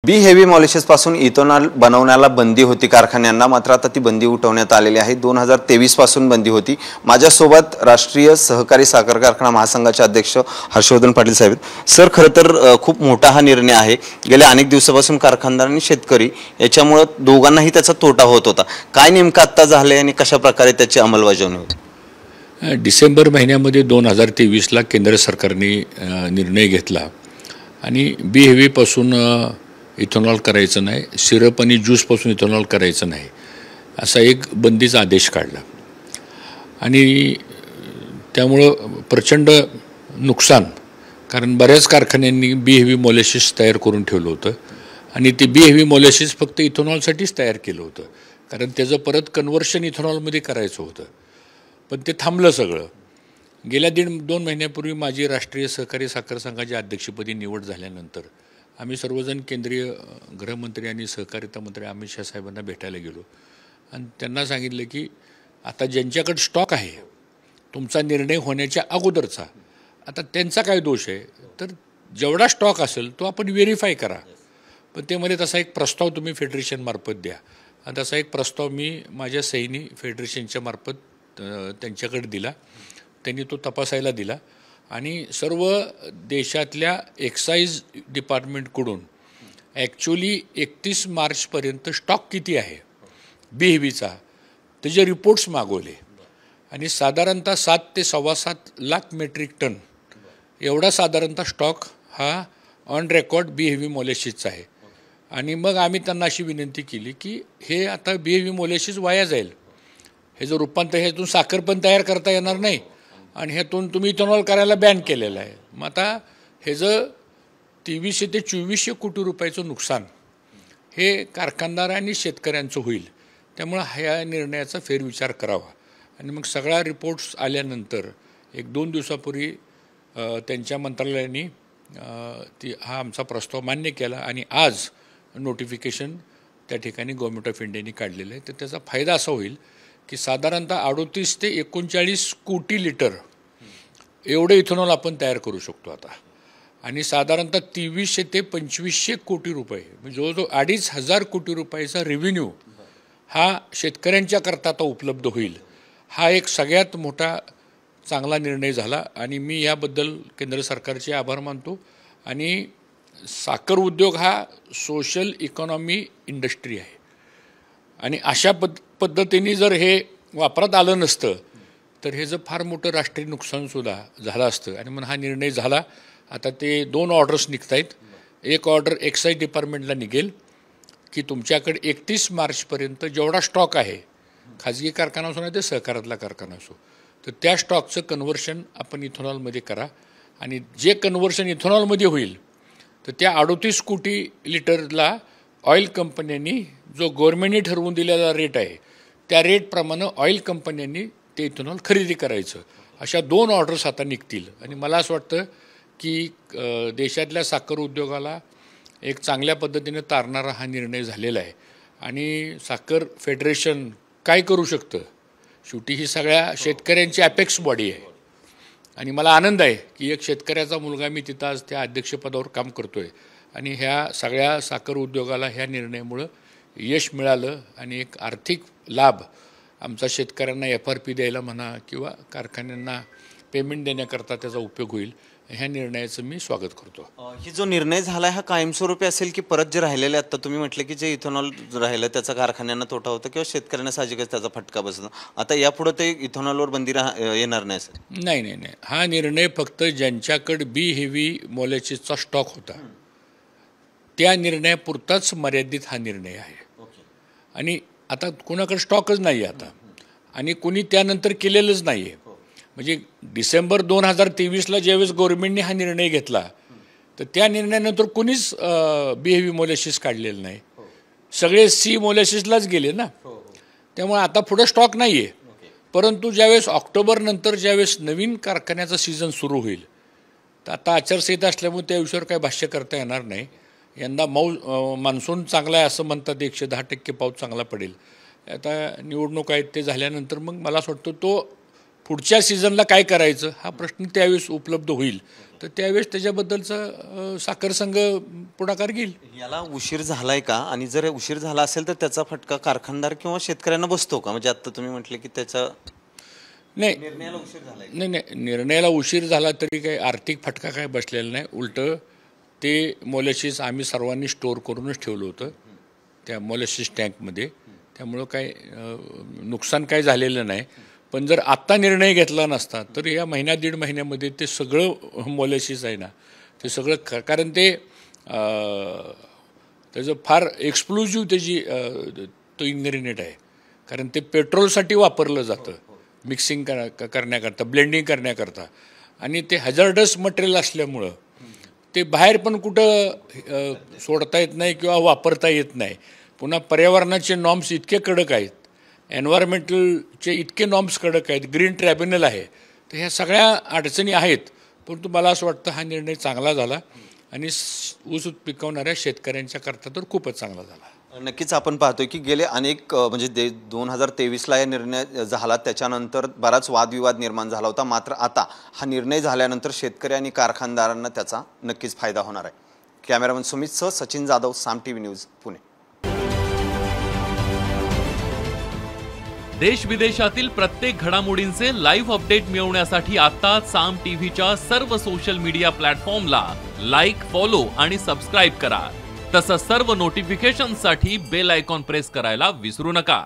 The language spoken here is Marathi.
बी हेवी मॉलिशसपासून इथेनॉल बनवण्याला बंदी होती कारखान्यांना, मात्र आता ती बंदी उठवण्यात आलेली आहे। 2023 पासून बंदी होती। माझ्यासोबत राष्ट्रीय सहकारी साखर कारखाना महासंघाचे अध्यक्ष हर्षवर्धन पाटील साहेब। सर, खरं तर खूप मोठा हा निर्णय आहे। गेल्या अनेक दिवसापासून कारखानदार आणि शेतकरी याच्यामुळे दोघांनाही त्याचा तोटा होत होता। काय नेमकं आता झाले आणि कशा प्रकारे त्याची अंमलबजावणी होईल? डिसेंबर महिन्यामध्ये 2023ला केंद्र सरकारने निर्णय घेतला आणि बी हेवीपासून इथेनॉल करायचं नाही, सिरप आणि ज्यूसपासून इथेनॉल करायचं नाही, असा एक बंदीचा आदेश काढला। आणि त्यामुळं प्रचंड नुकसान, कारण बऱ्याच कारखान्यांनी बी हेवी मॉलिशस तयार करून ठेवलं होतं आणि ते बी हेवी मॉलिशस फक्त इथेनॉलसाठीच तयार केलं होतं, कारण त्याचं परत कन्व्हर्शन इथेनॉलमध्ये करायचं होतं। पण ते थांबलं सगळं। गेल्या 1.5-2 महिन्यापूर्वी माझी राष्ट्रीय सहकारी साखर संघाच्या अध्यक्षपदी निवड झाल्यानंतर आम्ही सर्वजण केंद्रीय गृहमंत्री आणि सहकारिता मंत्री अमित शाह साहेबांना भेटायला गेलो आणि त्यांना सांगितलं की आता ज्यांच्याकडे स्टॉक आहे, तुमचा निर्णय होण्याच्या अगोदरचा, आता त्यांचा काय दोष आहे, तर जेवढा स्टॉक असेल तो आपण व्हेरीफाय करा। पण ते मध्ये तसा एक प्रस्ताव तुम्ही फेडरेशनमार्फत द्या, आणि तसा एक प्रस्ताव मी माझ्या सहीनी फेडरेशनच्या मार्फत त्यांच्याकडे दिला। त्यांनी तो तपासायला दिला आणि सर्व देशातल्या एक्साईज डिपार्टमेंटकडून ॲक्च्युली 31 मार्चपर्यंत स्टॉक किती आहे बी हेवीचा त्याचे रिपोर्ट्स मागवले आणि साधारणतः 7 ते 7.25 लाख मेट्रिक टन एवढा साधारणतः स्टॉक हा ऑन रेकॉर्ड बी हेवी मॉलिशसचा आहे। आणि मग आम्ही त्यांना अशी विनंती केली की हे आता बी हेवी मॉलिशस वाया जाईल, हे जो रूपांतर, ह्यातून साखर पण तयार करता येणार नाही आणि ह्यातून तुम्ही इथेनॉल करायला बॅन केलेलं आहे। मग आता हे जर 2300 ते 2400 कोटी रुपयाचं नुकसान हे कारखानदार आणि शेतकऱ्यांचं होईल, त्यामुळे ह्या निर्णयाचा फेरविचार करावा। आणि मग सगळा रिपोर्ट्स आल्यानंतर 1-2 दिवसापूर्वी त्यांच्या मंत्रालयाने हा आमचा प्रस्ताव मान्य केला आणि आज नोटिफिकेशन त्या ठिकाणी गव्हर्नमेंट ऑफ इंडियाने काढलेलं आहे। तर त्याचा फायदा असा होईल की साधारणतः 38 ते 39 कोटी लिटर एवढे इथेनॉल आपण तयार करू शकतो आता, आणि साधारणतः 2300 ते 2500 कोटी रुपये, म्हणजे जवळजवळ 2500 कोटी रुपयाचा रेव्हेन्यू हा शेतकऱ्यांच्या करता आता उपलब्ध होईल। हा एक सगळ्यात मोठा चांगला निर्णय झाला आणि मी याबद्दल केंद्र सरकारचे आभार मानतो। आणि साखर उद्योग हा सोशल इकॉनॉमी इंडस्ट्री आहे आणि अशा पद्धतीने जर हे वापरात आलं नसतं तर हे जर फार मोठं राष्ट्रीय नुकसानसुद्धा झालं असतं। आणि म्हणून हा निर्णय झाला। आता ते 2 ऑर्डर्स निघत आहेत। एक ऑर्डर एक्साईज डिपार्टमेंटला निघेल की तुमच्याकडे 31 मार्चपर्यंत जेवढा स्टॉक आहे, खाजगी कारखाना असो नाही ते सहकारातला कारखाना असो, तर त्या स्टॉकचं कन्व्हर्शन आपण इथेनॉलमध्ये करा। आणि जे कन्व्हर्शन इथेनॉलमध्ये होईल तर त्या 38 कोटी लिटरला ऑइल कंपन्यांनी जो गव्हर्नमेंटने ठरवून दिलेला रेट आहे त्या रेटप्रमाणे ऑइल कंपन्यांनी ते इथेनॉल खरेदी करायचं। अशा 2 ऑर्डर्स आता निघतील आणि मला असं वाटतं की देशातल्या साखर उद्योगाला एक चांगल्या पद्धतीने तारणारा हा निर्णय झालेला आहे। आणि साखर फेडरेशन काय करू शकतं, शेवटी ही सगळ्या शेतकऱ्यांची अपेक्स बॉडी आहे आणि मला आनंद आहे की एक शेतकऱ्याचा मुलगा मी तिथं आज त्या अध्यक्षपदावर काम करतो आहे आणि ह्या सगळ्या साखर उद्योगाला ह्या निर्णयामुळं यश मिळालं आणि एक आर्थिक लाभ आमचा शेतकऱ्यांना FRP द्यायला म्हणा किंवा कारखान्यांना पेमेंट देण्याकरता त्याचा उपयोग होईल। ह्या निर्णयाचं मी स्वागत करतो। ही जो निर्णय झाला हा कायमस्वरूपी असेल की परत जे राहिलेले, आता तुम्ही म्हटलं की जे इथेनॉल राहिलं त्याचा कारखान्यांना तोटा होता किंवा शेतकऱ्यांना साहजिकच त्याचा फटका बसतो, आता यापुढे ते इथेनॉलवर बंदी येणार नाही सर? नाही, हा निर्णय फक्त ज्यांच्याकडे बी हेवी मॉलिशसचा स्टॉक होता त्या निर्णयापुरताच मर्यादित हा निर्णय आहे। आणि आता कोणाकडे स्टॉकच नाही आहे आता आणि कोणी त्यानंतर केलेलंच नाही आहे। म्हणजे डिसेंबर 2023ला ज्यावेळेस गव्हर्नमेंटने हा निर्णय घेतला तर त्या निर्णयानंतर कोणीच बी हेवी मॉलिशस काढलेलं नाही, सगळे सी मॉलिशसलाच गेले ना। त्यामुळे आता पुढे स्टॉक नाही आहे। परंतु ज्यावेळेस ऑक्टोबर नंतर ज्यावेळेस नवीन कारखान्याचा सीझन सुरू होईल तर आता आचारसंहिता असल्यामुळे त्या विषयावर काही भाष्य करता येणार नाही। यंदा मान्सून चांगला आहे असं म्हणतात, 110% पाऊस चांगला पडेल। आता निवडणूक आहेत ते झाल्यानंतर मग मला असं वाटतं तो पुढच्या सीझनला काय करायचं हा प्रश्न त्यावेळेस उपलब्ध होईल, तर त्यावेळेस त्याच्याबद्दलचा साखर संघ पुढाकार घेईल. याला उशीर झालाय का, आणि जर उशीर झाला असेल तर त्याचा फटका कारखानदार किंवा शेतकऱ्यांना बसतो का? म्हणजे आता तुम्ही म्हटले की त्याचा नाही निर्णयाला उशीर झालाय. नाही निर्णयाला उशीर झाला तरी काही आर्थिक फटका काय बसलेला नाही. उलटं ते मोलॅसिस आम्ही सर्वांनी स्टोअर करूनच ठेवलं होतं त्या मोलॅसिस टँकमध्ये, त्यामुळं काय नुकसान काय झालेलं नाही. पण जर आत्ता निर्णय घेतला नसता तर या दीड महिन्यामध्ये ते सगळं मोलॅसिस आहे ना ते सगळं कारण ते त्याचं फार एक्सप्लोजिव्ह त्याची तो इन्ग्रेडियंट आहे, कारण ते पेट्रोलसाठी वापरलं जातं मिक्सिंग करण्याकरता, ब्लेंडिंग करण्याकरता, आणि ते हॅझार्डस मटेरियल असल्यामुळं ते बाहेर पण कुठं सोडता येत नाही किंवा वापरता येत नाही. पुन्हा पर्यावरणाचे नॉर्म्स इतके कडक आहेत, एन्व्हायरमेंटलचे इतके नॉर्म्स कडक आहेत, ग्रीन ट्रायब्युनल आहे, तर ह्या सगळ्या अडचणी आहेत. परंतु मला असं वाटतं हा निर्णय चांगला झाला आणि ऊस पिकवणाऱ्या शेतकऱ्यांच्या करता तर खूपच चांगला झाला. नक्कीच आपण पाहतोय की गेले अनेक म्हणजे 2023ला या निर्णय झाला, त्याच्यानंतर बराच वादविवाद निर्माण झाला होता. मात्र आता हा निर्णय झाल्यानंतर शेतकरी आणि कारखानदारांना त्याचा नक्कीच फायदा होणार आहे. कॅमेरामन सुमितसह सचिन जाधव, साम टीव्ही न्यूज, पुणे. देश विदेशातील प्रत्येक घडामोडींचे लाईव्ह अपडेट मिळवण्यासाठी आता साम टीव्हीच्या सर्व सोशल मीडिया प्लॅटफॉर्मला लाईक, फॉलो आणि सबस्क्राईब करा. तसंच सर्व नोटिफिकेशनसाठी बेल आयकॉन प्रेस करायला विसरू नका.